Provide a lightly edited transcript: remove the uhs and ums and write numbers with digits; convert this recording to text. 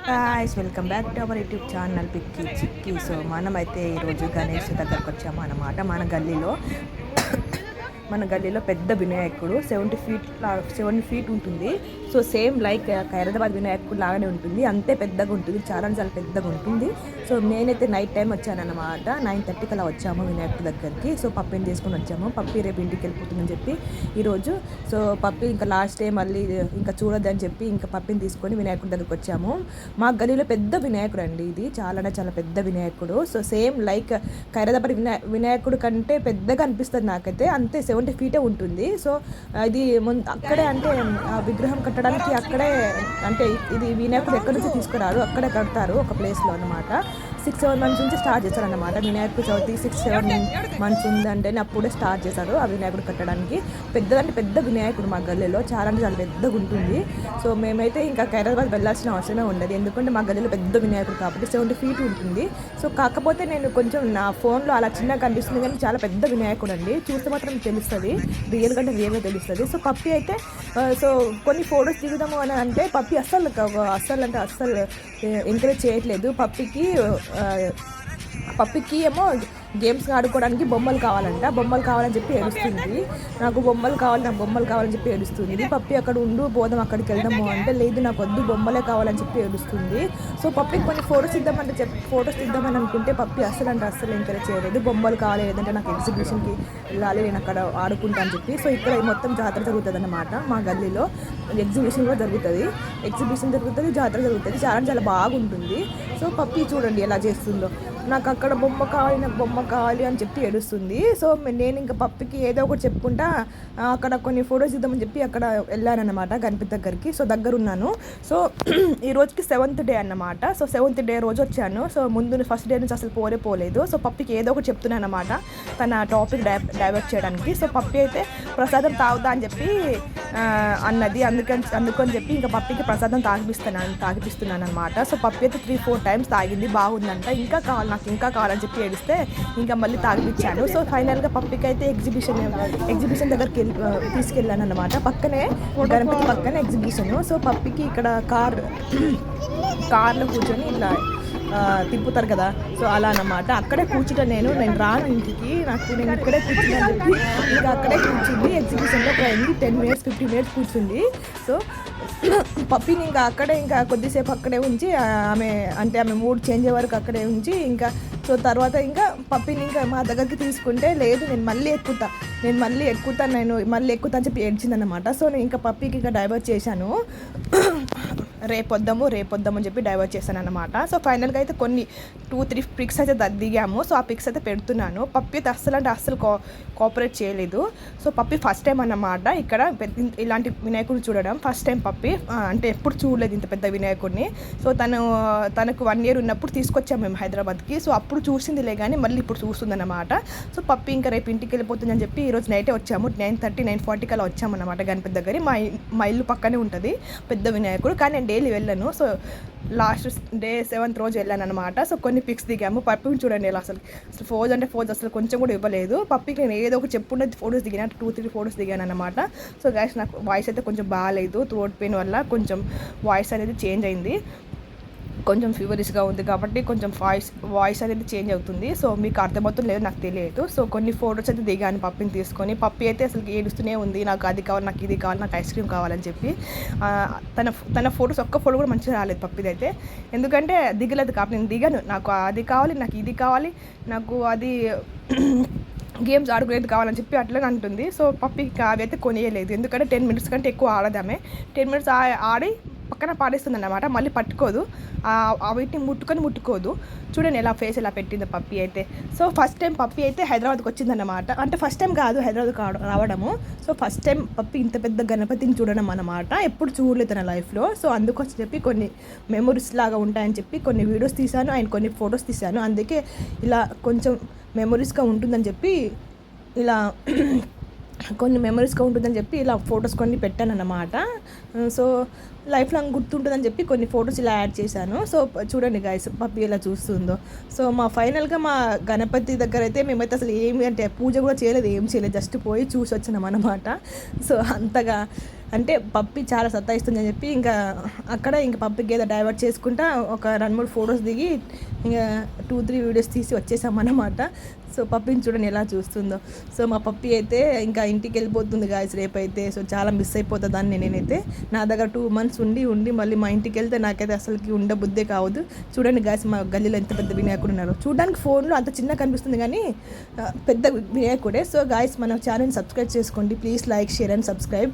Guys welcome back to our YouTube channel Pikki Chikki. So మనమైతే ఈరోజు గణేష్ దగ్గరకు వచ్చాము అన్నమాట. మన గల్లీలో పెద్ద వినాయకుడు 70 ఫీట్ ఉంటుంది. సో సేమ్ లైక్ ఖైరతాబాద్ వినాయకుడు లాగానే ఉంటుంది, అంతే పెద్దగా ఉంటుంది, చాలా చాలా పెద్దగా ఉంటుంది. సో నేనైతే నైట్ టైం వచ్చానన్నమాట. 9:30 అలా వచ్చాము వినాయకుడి దగ్గరికి. సో పప్పిని తీసుకొని వచ్చాము. పప్పి రేపు ఇంటికి వెళ్ళిపోతుందని చెప్పి ఈరోజు. సో పప్పి ఇంకా లాస్ట్ డే మళ్ళీ ఇంకా చూడొద్దని చెప్పి ఇంకా పప్పిని తీసుకొని వినాయకుడి దగ్గరికి వచ్చాము. మా గల్లీలో పెద్ద వినాయకుడు అండి, ఇది చాలా చాలా పెద్ద వినాయకుడు. సో సేమ్ లైక్ ఖైరతాబాద్ వినాయకుడు కంటే పెద్దగా అనిపిస్తుంది నాకైతే, అంతే 70 ఫీటే ఉంటుంది. సో ఇది అక్కడే అంటే విగ్రహం కట్టడానికి అక్కడే అంటే ఇది వినాయకుడు ఎక్కడి నుంచి తీసుకురారు, అక్కడే కడతారు ఒక ప్లేస్లో అనమాట. 6-7 మంత్స్ నుంచి స్టార్ట్ చేశారనమాట. వినాయకుడు చవితి 6-7 మంత్స్ ఉందంటే అప్పుడే స్టార్ట్ చేశారు ఆ వినాయకుడు కట్టడానికి. పెద్ద వినాయకుడు మా గల్లీలో చాలా అంటే చాలా పెద్దగా ఉంటుంది. సో మేమైతే ఇంకా ఖైరతాబాద్ వెళ్ళాల్సిన అవసరమే ఉండదు, ఎందుకంటే మా గల్లీలో పెద్ద వినాయకుడు కాబట్టి 70 ఫీట్ ఉంటుంది. సో కాకపోతే నేను కొంచెం నా ఫోన్లో అలా చిన్నగా కనిపిస్తుంది, కానీ చాలా పెద్ద వినాయకుడు అండి. చూస్తే మాత్రం తెలుస్తుంది, రియల్గా తెలుస్తుంది. సో పప్పి అయితే సో కొన్ని ఫొటోస్ దిగుదాము అని అంటే పప్పి అస్సలు ఎంకరేజ్ చేయట్లేదు. పప్పికి ఏమో గేమ్స్ ఆడుకోవడానికి బొమ్మలు కావాలని చెప్పి ఏడుస్తుంది. నాకు బొమ్మలు కావాలని చెప్పి ఏడుస్తుంది. పప్పి అక్కడ పోదాం అక్కడికి వెళ్దాము అంటే లేదు నాకు వద్దు, బొమ్మలే కావాలని చెప్పి ఏడుస్తుంది. సో పప్పికి కొన్ని ఫొటోస్ ఇద్దామని అనుకుంటే పప్పి అస్సలు ఎంకరేజ్ చేయలేదు. బొమ్మలు కావాలి, లేదంటే నాకు ఎగ్జిబిషన్కి వెళ్ళాలి, నేను అక్కడ ఆడుకుంటా అని చెప్పి. సో ఇక్కడ మొత్తం జాతర జరుగుతుంది అన్నమాట. మా గల్లీలో ఎగ్జిబిషన్ కూడా జరుగుతుంది, జాతర జరుగుతుంది, చాలా చాలా బాగుంటుంది. సో పప్పి చూడండి ఎలా చేస్తుందో, నాకు అక్కడ బొమ్మ కావాలి అని చెప్పి ఏడుస్తుంది. సో నేను ఇంకా పప్పికి ఏదో ఒకటి చెప్పుకుంటా అక్కడ కొన్ని ఫొటోస్ ఇద్దామని చెప్పి అక్కడ వెళ్ళానన్నమాట గణపతి దగ్గరికి. సో ఉన్నాను. సో ఈ రోజుకి 7th డే అన్నమాట. సో 7th డే రోజు వచ్చాను. సో ముందు ఫస్ట్ డే నుంచి అసలు పోలేదు. సో పప్పికి ఏదో ఒకటి చెప్తున్నాను అన్నమాట, తన టాపిక్ డైవర్ట్ చేయడానికి. సో పప్పి అయితే ప్రసాదం తాగుతా అని చెప్పి అన్నది, అందుకని చెప్పి ఇంకా పప్పికి ప్రసాదం తాగిపిస్తున్నాను అనమాట. సో పప్పి అయితే 3-4 టైమ్స్ తాగింది, బాగుందంట. నాకు ఇంకా కావాలని చెప్పి ఏడిస్తే ఇంకా మళ్ళీ తాగిపించాను. సో ఫైనల్గా పప్పికి అయితే ఎగ్జిబిషన్ దగ్గరికి తీసుకెళ్ళాను అనమాట. గణపతి పక్కనే ఎగ్జిబిషన్. సో పప్పికి ఇక్కడ కార్లో కూర్చొని ఇలా తిప్పుతారు కదా, సో అలా అన్నమాట. అక్కడే కూర్చుంటా నేను రాను ఇంటికి, నేను ఇక్కడే కూర్చున్నాను చెప్పి ఇంకా అక్కడే కూర్చుంది. ఎగ్జిబిషన్లో ఒక 10 minutes 15 minutes కూర్చుంది. సో పప్పిని ఇంకా కొద్దిసేపు అక్కడే ఉంచి ఆమె మూడ్ చేంజ్ అయ్యే వరకు అక్కడే ఉంచి ఇంకా సో తర్వాత ఇంకా పప్పిని ఇంకా మా దగ్గరికి తీసుకుంటే లేదు నేను మళ్ళీ ఎక్కుతా అని చెప్పి ఏడ్చిందనమాట. సో నేను ఇంకా పప్పికి ఇంకా డైవర్ట్ చేశాను, రేపొద్దాము అని చెప్పి డైవర్ట్ చేశాను అనమాట. సో ఫైనల్గా అయితే కొన్ని 2-3 పిక్స్ అయితే దిగాము. సో ఆ పిక్స్ అయితే పెడుతున్నాను. పప్పి అయితే అస్సలు కోఆపరేట్ చేయలేదు. సో పప్పి ఫస్ట్ టైం అన్నమాట ఇక్కడ ఇలాంటి వినాయకుడు చూడడం, ఫస్ట్ టైం పప్పి, అంటే ఎప్పుడు చూడలేదు ఇంత పెద్ద వినాయకుడిని. సో తనకు 1 year ఉన్నప్పుడు తీసుకొచ్చాము మేము హైదరాబాద్కి. సో అప్పుడు చూసిందిలే కానీ మళ్ళీ ఇప్పుడు చూస్తుందన్నమాట. సో పప్పి ఇంకా రేపు ఇంటికి వెళ్ళిపోతుందని చెప్పి ఈరోజు నైటే వచ్చాము. 9:30-9:40 అలా వచ్చామన్నమాట గణపతి దగ్గర. మా ఇల్లు పక్కనే ఉంటుంది పెద్ద వినాయకుడు, కానీ నేను డైలీ వెళ్ళాను. సో లాస్ట్ డే 7th రోజు వెళ్ళాను అనమాట. సో కొన్ని పిక్స్ దిగాము. పప్పిని చూడండి ఎలా అసలు ఫోజ్ అసలు కొంచెం కూడా ఇవ్వలేదు. పప్పికి నేను ఏదో ఒకటి చెప్పుకుంటే ఫొటోస్ దిగాను, 2-3 ఫొటోస్ దిగాను అనమాట. సో గైస్ నాకు వాయిస్ అయితే కొంచెం బాగాలేదు, థ్రోట్ పెయిన్ వల్ల కొంచెం వాయిస్ అనేది చేంజ్ అయింది, కొంచెం ఫీవరిష్గా ఉంది కాబట్టి కొంచెం వాయిస్ అనేది చేంజ్ అవుతుంది. సో మీకు అర్థమవుతుంది లేదు నాకు తెలియదు. సో కొన్ని ఫొటోస్ అయితే దిగాను పప్పిని తీసుకొని. పప్పి అయితే అసలు ఏడుస్తూనే ఉంది, నాకు అది కావాలి, నాకు ఇది కావాలి, నాకు ఐస్ క్రీమ్ కావాలని చెప్పి. తన ఫొటోస్ ఒక్క ఫోటో కూడా మంచిగా రాలేదు పప్పిది అయితే, ఎందుకంటే దిగలేదు కాబట్టి నేను దిగాను, నాకు అది కావాలి, నాకు ఇది కావాలి, నాకు అది గేమ్స్ ఆడుకునేది కావాలని చెప్పి అట్లనే అంటుంది. సో పప్పికి అవి అయితే కొనియలేదు, ఎందుకంటే 10 minutes కంటే ఎక్కువ ఆడదామే. 10 minutes ఆడి పక్కన పాడేస్తుంది అన్నమాట, మళ్ళీ పట్టుకోదు, వీటిని ముట్టుకోదు. చూడండి ఎలా ఫేస్ ఎలా పెట్టిందో పప్పి అయితే. సో ఫస్ట్ టైం పప్పి అయితే హైదరాబాద్కి వచ్చిందన్నమాట, అంటే ఫస్ట్ టైం కాదు హైదరాబాద్కి రావడము. సో ఫస్ట్ టైం పప్పి ఇంత పెద్ద గణపతిని చూడడం అన్నమాట, ఎప్పుడు చూడలేదు తన లైఫ్లో. సో అందుకోసం చెప్పి కొన్ని మెమొరీస్ లాగా ఉంటాయని చెప్పి కొన్ని వీడియోస్ తీశాను అండ్ కొన్ని ఫొటోస్ తీశాను. అందుకే ఇలా కొంచెం మెమొరీస్గా ఉంటుందని చెప్పి ఇలా ఫొటోస్ కొన్ని పెట్టాను అన్నమాట. సో లైఫ్ లాంగ్ గుర్తుంటుందని చెప్పి కొన్ని ఫొటోస్ ఇలా యాడ్ చేశాను. సో చూడండి గైస్ పప్పి ఎలా చూస్తుందో. సో ఫైనల్గా మా గణపతి దగ్గర అయితే మేమైతే అసలు ఏమి అంటే పూజ కూడా చేయలేదు, జస్ట్ పోయి చూసి వచ్చినాం అన్నమాట. సో అంతగా అంటే పప్పి చాలా సతాయిస్తుంది అని చెప్పి ఇంకా అక్కడ ఇంకా పప్పికి ఏదో డైవర్ట్ చేసుకుంటా ఒక 2-3 ఫొటోస్ దిగి ఇంకా 2-3 వీడియోస్ తీసి వచ్చేసామన్నమాట. సో పప్పిని చూడండి ఎలా చూస్తుందో. సో మా పప్పి అయితే ఇంకా ఇంటికి వెళ్ళిపోతుంది గాయస్ రేపైతే. సో చాలా మిస్ అయిపోతుందాన్ని నేనైతే. నా దగ్గర 2 months ఉండి మళ్ళీ మా ఇంటికి వెళ్తే నాకైతే అసలుకి ఉండబుద్దే కావద్దు. చూడండి గాయస్ మా గల్లీలో ఎంత పెద్ద వినాయకుడు ఉన్నారు. చూడడానికి ఫోన్లో అంత చిన్న కనిపిస్తుంది కానీ పెద్ద వినాయకుడే. సో గాయస్ మన ఛానల్ సబ్స్క్రైబ్ చేసుకోండి please. Like, share and subscribe.